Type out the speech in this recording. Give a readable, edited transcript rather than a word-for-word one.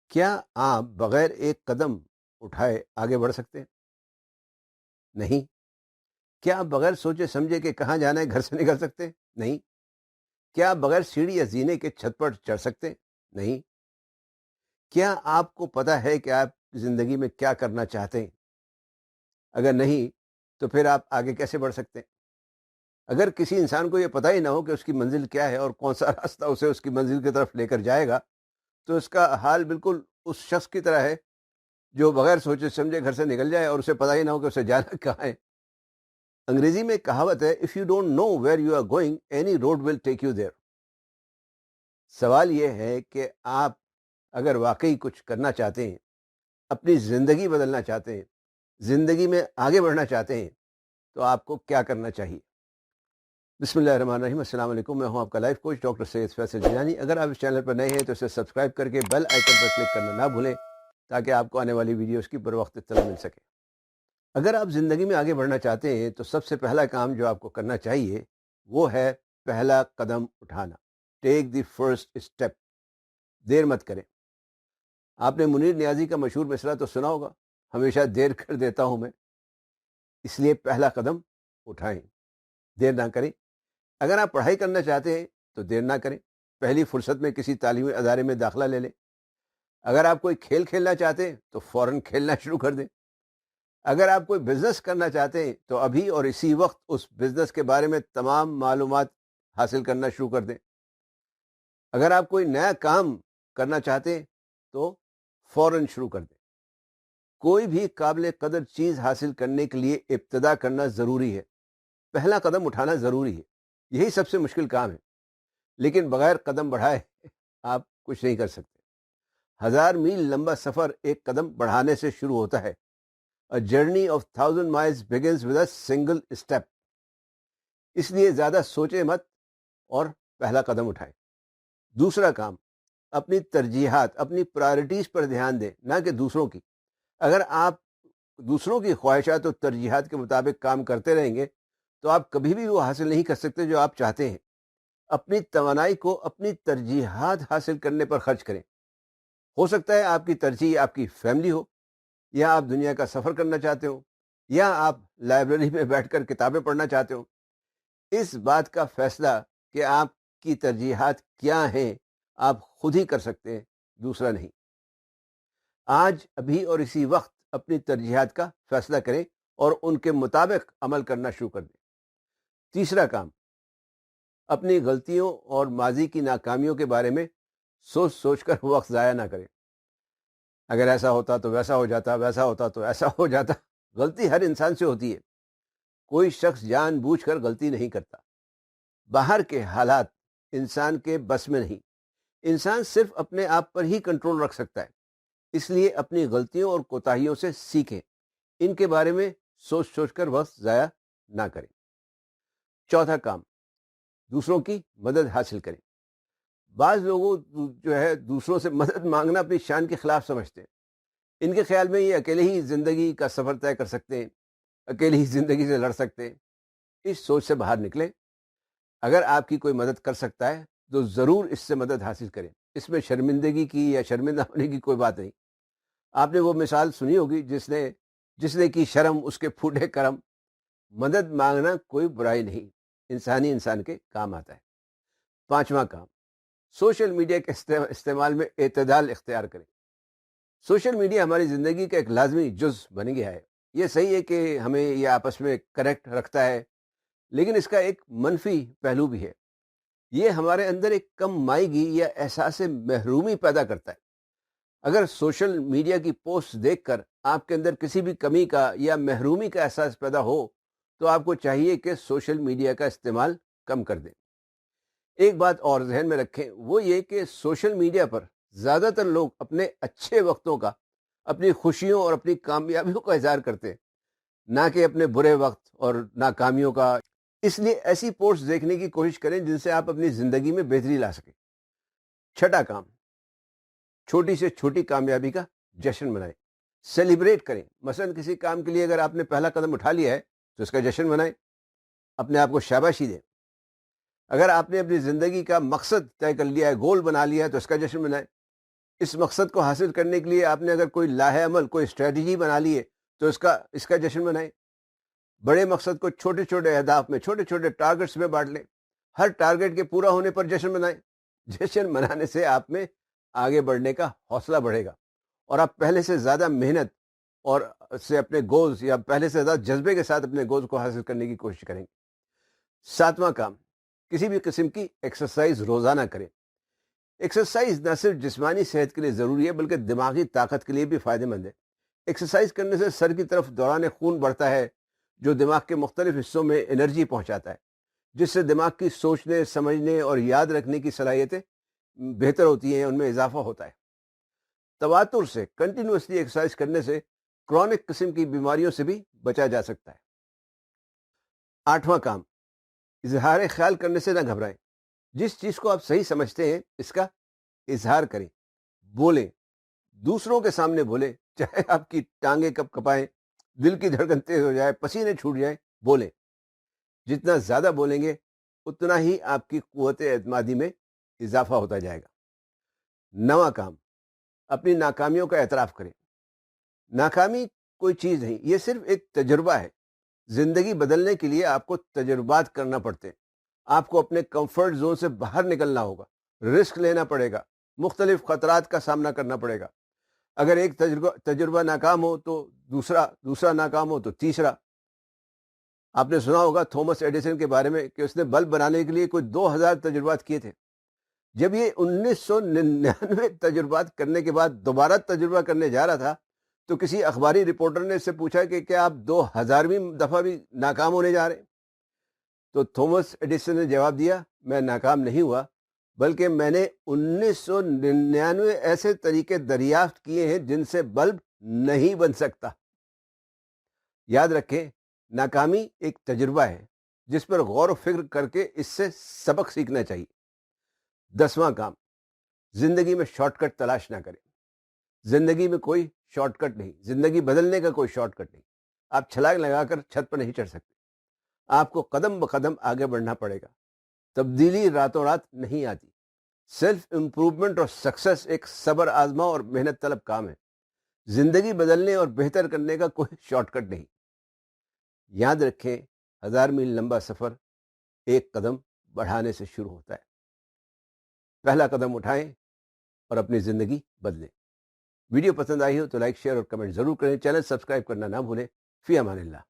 کیا آپ بغیر ایک قدم اٹھائے آگے بڑھ سکتے ہیں؟ نہیں۔ کیا آپ بغیر سوچے سمجھے کہ کہاں جانا ہے گھر سے نکل سکتے ہیں؟ نہیں۔ کیا آپ بغیر سیڑھی یا زینے کے چھت پر چڑھ سکتے ہیں؟ نہیں۔ کیا آپ کو پتا ہے کہ آپ زندگی میں کیا کرنا چاہتے ہیں؟ اگر نہیں تو پھر آپ آگے کیسے بڑھ سکتے ہیں؟ اگر کسی انسان کو یہ پتہ ہی نہ ہو کہ اس کی منزل کیا ہے اور کون سا راستہ اسے اس کی منزل کی طرف لے کر جائے گا، تو اس کا حال بالکل اس شخص کی طرح ہے جو بغیر سوچے سمجھے گھر سے نکل جائے اور اسے پتہ ہی نہ ہو کہ اسے جانا کہاں ہے۔ انگریزی میں کہاوت ہے if you don't know where you are going any road will take you there. سوال یہ ہے کہ آپ اگر واقعی کچھ کرنا چاہتے ہیں، اپنی زندگی بدلنا چاہتے ہیں، زندگی میں آگے بڑھنا چاہتے ہیں، تو آپ کو کیا کرنا چاہیے؟ بسم اللہ الرحمن الرحیم۔ السلام علیکم، میں ہوں آپ کا لائف کوچ ڈاکٹر سید فیصل جیلانی۔ اگر آپ اس چینل پر نئے ہیں تو اسے سبسکرائب کر کے بیل آئیکن پر کلک کرنا نہ بھولیں تاکہ آپ کو آنے والی ویڈیوز کی بر وقت اطلاع مل سکے۔ اگر آپ زندگی میں آگے بڑھنا چاہتے ہیں تو سب سے پہلا کام جو آپ کو کرنا چاہیے وہ ہے پہلا قدم اٹھانا۔ ٹیک دی فرسٹ اسٹیپ۔ دیر مت کریں۔ آپ نے منیر نیازی کا مشہور مصرع تو سنا ہوگا، ہمیشہ دیر کر دیتا ہوں میں، اس لیے پہلا قدم اٹھائیں، دیر نہ کریں۔ اگر آپ پڑھائی کرنا چاہتے ہیں تو دیر نہ کریں، پہلی فرصت میں کسی تعلیمی ادارے میں داخلہ لے لیں۔ اگر آپ کوئی کھیل کھیلنا چاہتے ہیں تو فوراً کھیلنا شروع کر دیں۔ اگر آپ کوئی بزنس کرنا چاہتے ہیں تو ابھی اور اسی وقت اس بزنس کے بارے میں تمام معلومات حاصل کرنا شروع کر دیں۔ اگر آپ کوئی نیا کام کرنا چاہتے ہیں تو فوراً شروع کر دیں۔ کوئی بھی قابل قدر چیز حاصل کرنے کے لیے ابتدا کرنا ضروری ہے، پہلا قدم اٹھانا ضروری ہے۔ یہی سب سے مشکل کام ہے، لیکن بغیر قدم بڑھائے آپ کچھ نہیں کر سکتے۔ 1000 میل لمبا سفر ایک قدم بڑھانے سے شروع ہوتا ہے۔ A journey of 1000 miles begins with a single step۔ اس لیے زیادہ سوچے مت اور پہلا قدم اٹھائیں۔ دوسرا کام، اپنی ترجیحات، اپنی پرائرٹیز پر دھیان دیں، نہ کہ دوسروں کی۔ اگر آپ دوسروں کی خواہشات اور ترجیحات کے مطابق کام کرتے رہیں گے تو آپ کبھی بھی وہ حاصل نہیں کر سکتے جو آپ چاہتے ہیں۔ اپنی توانائی کو اپنی ترجیحات حاصل کرنے پر خرچ کریں۔ ہو سکتا ہے آپ کی ترجیح آپ کی فیملی ہو، یا آپ دنیا کا سفر کرنا چاہتے ہو، یا آپ لائبریری میں بیٹھ کر کتابیں پڑھنا چاہتے ہو۔ اس بات کا فیصلہ کہ آپ کی ترجیحات کیا ہیں آپ خود ہی کر سکتے ہیں، دوسرا نہیں۔ آج، ابھی اور اسی وقت اپنی ترجیحات کا فیصلہ کریں اور ان کے مطابق عمل کرنا شروع کر دیں۔ تیسرا کام، اپنی غلطیوں اور ماضی کی ناکامیوں کے بارے میں سوچ سوچ کر وقت ضائع نہ کریں۔ اگر ایسا ہوتا تو ویسا ہو جاتا، ویسا ہوتا تو ایسا ہو جاتا۔ غلطی ہر انسان سے ہوتی ہے، کوئی شخص جان بوجھ کر غلطی نہیں کرتا۔ باہر کے حالات انسان کے بس میں نہیں، انسان صرف اپنے آپ پر ہی کنٹرول رکھ سکتا ہے۔ اس لیے اپنی غلطیوں اور کوتاہیوں سے سیکھیں، ان کے بارے میں سوچ سوچ کر وقت ضائع نہ کریں۔ چوتھا کام، دوسروں کی مدد حاصل کریں۔ بعض لوگوں جو ہے دوسروں سے مدد مانگنا اپنی شان کے خلاف سمجھتے ہیں۔ ان کے خیال میں یہ اکیلے ہی زندگی کا سفر طے کر سکتے ہیں، اکیلے ہی زندگی سے لڑ سکتے ہیں۔ اس سوچ سے باہر نکلیں۔ اگر آپ کی کوئی مدد کر سکتا ہے تو ضرور اس سے مدد حاصل کریں۔ اس میں شرمندگی کی یا شرمندہ ہونے کی کوئی بات نہیں۔ آپ نے وہ مثال سنی ہوگی، جس نے کی شرم اس کے پھوٹے کرم۔ مدد مانگنا کوئی برائی نہیں، انسانی انسان کے کام آتا ہے۔ پانچواں کام، سوشل میڈیا کے استعمال میں اعتدال اختیار کریں۔ سوشل میڈیا ہماری زندگی کا ایک لازمی جز بن گیا ہے۔ یہ صحیح ہے کہ ہمیں یہ آپس میں کنیکٹ رکھتا ہے، لیکن اس کا ایک منفی پہلو بھی ہے۔ یہ ہمارے اندر ایک کم مائیگی یا احساس محرومی پیدا کرتا ہے۔ اگر سوشل میڈیا کی پوسٹ دیکھ کر آپ کے اندر کسی بھی کمی کا یا محرومی کا احساس پیدا ہو تو آپ کو چاہیے کہ سوشل میڈیا کا استعمال کم کر دیں۔ ایک بات اور ذہن میں رکھیں، وہ یہ کہ سوشل میڈیا پر زیادہ تر لوگ اپنے اچھے وقتوں کا، اپنی خوشیوں اور اپنی کامیابیوں کا اظہار کرتے ہیں، نہ کہ اپنے برے وقت اور ناکامیوں کا۔ اس لیے ایسی پوسٹ دیکھنے کی کوشش کریں جن سے آپ اپنی زندگی میں بہتری لا سکیں۔ چھٹا کام، چھوٹی سے چھوٹی کامیابی کا جشن منائیں، سیلیبریٹ کریں۔ مثلا کسی کام کے لیے اگر آپ نے پہلا قدم اٹھا لیا ہے تو اس کا جشن منائیں، اپنے آپ کو شاباشی دیں۔ اگر آپ نے اپنی زندگی کا مقصد طے کر لیا ہے، گول بنا لیا ہے، تو اس کا جشن منائیں۔ اس مقصد کو حاصل کرنے کے لیے آپ نے اگر کوئی لاہ عمل، کوئی اسٹریٹجی بنا لی ہے تو اس کا جشن منائیں۔ بڑے مقصد کو چھوٹے چھوٹے اہداف میں، چھوٹے چھوٹے ٹارگٹس میں بانٹ لیں۔ ہر ٹارگٹ کے پورا ہونے پر جشن منائیں۔ جشن منانے سے آپ میں آگے بڑھنے کا حوصلہ بڑھے گا اور آپ پہلے سے زیادہ محنت اور سے اپنے گولز، یا پہلے سے زیادہ جذبے کے ساتھ اپنے گولز کو حاصل کرنے کی کوشش کریں گے۔ 7واں کام، کسی بھی قسم کی ایکسرسائز روزانہ کریں۔ ایکسرسائز نہ صرف جسمانی صحت کے لیے ضروری ہے بلکہ دماغی طاقت کے لیے بھی فائدہ مند ہے۔ ایکسرسائز کرنے سے سر کی طرف دوران خون بڑھتا ہے جو دماغ کے مختلف حصوں میں انرجی پہنچاتا ہے، جس سے دماغ کی سوچنے، سمجھنے اور یاد رکھنے کی صلاحیتیں بہتر ہوتی ہیں، ان میں اضافہ ہوتا ہے۔ تواتر سے کنٹینیوسلی ایکسرسائز کرنے سے کرونک قسم کی بیماریوں سے بھی بچا جا سکتا ہے۔ 8واں کام، اظہار خیال کرنے سے نہ گھبرائیں۔ جس چیز کو آپ صحیح سمجھتے ہیں اس کا اظہار کریں، بولیں، دوسروں کے سامنے بولیں، چاہے آپ کی ٹانگیں کب کپائیں، دل کی دھڑکن تیز ہو جائے، پسینے چھوٹ جائیں، بولیں۔ جتنا زیادہ بولیں گے اتنا ہی آپ کی قوت اعتمادی میں اضافہ ہوتا جائے گا۔ 9واں کام، اپنی ناکامیوں کا اعتراف کریں۔ ناکامی کوئی چیز نہیں، یہ صرف ایک تجربہ ہے۔ زندگی بدلنے کے لیے آپ کو تجربات کرنا پڑتے ہیں۔ آپ کو اپنے کمفرٹ زون سے باہر نکلنا ہوگا، رسک لینا پڑے گا، مختلف خطرات کا سامنا کرنا پڑے گا۔ اگر ایک تجربہ ناکام ہو تو دوسرا ناکام ہو تو تیسرا۔ آپ نے سنا ہوگا تھامس ایڈیسن کے بارے میں کہ اس نے بلب بنانے کے لیے کوئی 2000 تجربات کیے تھے۔ جب یہ 1999 تجربات کرنے کے بعد دوبارہ تجربہ کرنے جا رہا تھا تو کسی اخباری رپورٹر نے اس سے پوچھا کہ کیا آپ 2000ویں دفعہ بھی ناکام ہونے جا رہے ہیں؟ تو تھامس ایڈیسن نے جواب دیا، میں ناکام نہیں ہوا بلکہ میں نے 1999 ایسے طریقے دریافت کیے ہیں جن سے بلب نہیں بن سکتا۔ یاد رکھیں، ناکامی ایک تجربہ ہے جس پر غور و فکر کر کے اس سے سبق سیکھنا چاہیے۔ 10واں کام، زندگی میں شارٹ کٹ تلاش نہ کریں۔ زندگی میں کوئی شارٹ کٹ نہیں، زندگی بدلنے کا کوئی شارٹ کٹ نہیں۔ آپ چھلانگ لگا کر چھت پر نہیں چڑھ سکتے، آپ کو قدم بقدم آگے بڑھنا پڑے گا۔ تبدیلی راتوں رات نہیں آتی۔ سیلف امپروومنٹ اور سکسس ایک صبر آزما اور محنت طلب کام ہے۔ زندگی بدلنے اور بہتر کرنے کا کوئی شارٹ کٹ نہیں۔ یاد رکھیں، 1000 میل لمبا سفر ایک قدم بڑھانے سے شروع ہوتا ہے۔ پہلا قدم اٹھائیں اور اپنی زندگی بدلیں۔ ویڈیو پسند آئی ہو تو لائک، شیئر اور کمنٹ ضرور کریں۔ چینل سبسکرائب کرنا نہ بھولیں۔ فی امان اللہ۔